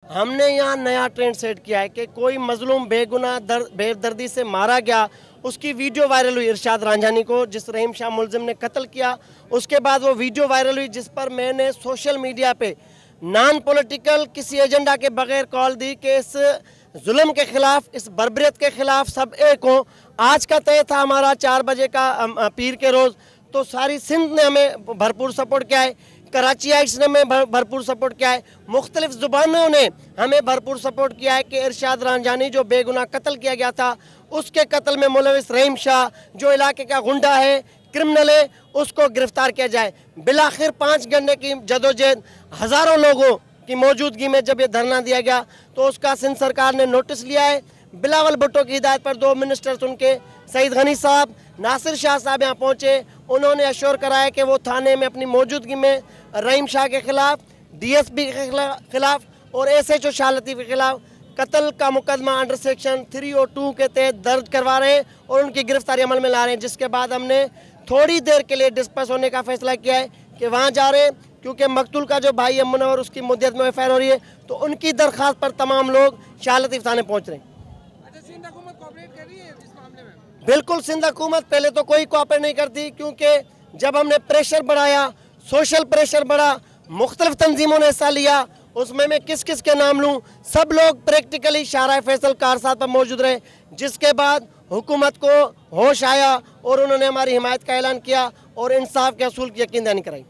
हमने यहाँ नया ट्रेंड सेट किया है कि कोई मजलूम बेगुनाह बेदर्दी से मारा गया, उसकी वीडियो वायरल हुई इरशाद रांझानी को जिस रहीम शाह मुलजिम ने कत्ल किया। उसके बाद वो वीडियो वायरल हुई जिस पर मैंने सोशल मीडिया पे नॉन पॉलिटिकल किसी एजेंडा के बगैर कॉल दी कि इस जुल्म के खिलाफ, इस बर्बरियत के खिलाफ सब एक हों। आज का तय था हमारा 4 बजे का पीर के रोज़, तो सारी सिंध ने हमें भरपूर सपोर्ट किया है, कराची आइट्स ने हमें भरपूर सपोर्ट किया है, मुख्तलिफ ज़ुबानों ने हमें भरपूर सपोर्ट किया है कि इरशाद रांझानी जो बेगुनाह कत्ल किया गया था, उसके कत्ल में मुलविस रहीम शाह जो इलाके का गुंडा है, क्रिमिनल है, उसको गिरफ्तार किया जाए। बिलाखिर 5 घंटे की जदोजहद, हज़ारों लोगों की मौजूदगी में जब ये धरना दिया गया तो उसका सिंध सरकार ने नोटिस लिया है। बिलावल भुट्टो की हिदायत पर 2 मिनिस्टर्स उनके, सईद गनी साहब, नासिर शाह साहब यहाँ पहुँचे। उन्होंने अश्योर कराया कि वो थाने में अपनी मौजूदगी में रहीम शाह के खिलाफ, DSP के खिलाफ और SHO शाह लतीफ़ के खिलाफ कत्ल का मुकदमा अंडर सेक्शन 302 के तहत दर्ज करवा रहे हैं और उनकी गिरफ्तारी अमल में ला रहे हैं। जिसके बाद हमने थोड़ी देर के लिए डिस्पर्स होने का फैसला किया है कि वहाँ जा रहे हैं, क्योंकि मकतूल का जो भाई है मुनव्वर, उसकी मुद्दत में FIR हो रही है, तो उनकी दरख्वास्त पर तमाम लोग शाह लतीफ़ थाने पहुँच रहे हैं। अच्छा, सिंध हुकूमत कोऑपरेट कर रही है इस मामले में? बिल्कुल, सिंध हुकूमत पहले तो कोई कोऑपरेट नहीं करती, क्योंकि जब हमने प्रेशर बढ़ाया, सोशल प्रेशर बढ़ा, मुख्तलिफ तंजीमों ने हिस्सा लिया, उसमें मैं किस किस के नाम लूँ, सब लोग प्रैक्टिकली शाहराह फैसल कारसाद पर मौजूद रहे। जिसके बाद हुकूमत को होश आया और उन्होंने हमारी हिमायत का ऐलान किया और इंसाफ के असूल की यकीन दहानी कराई।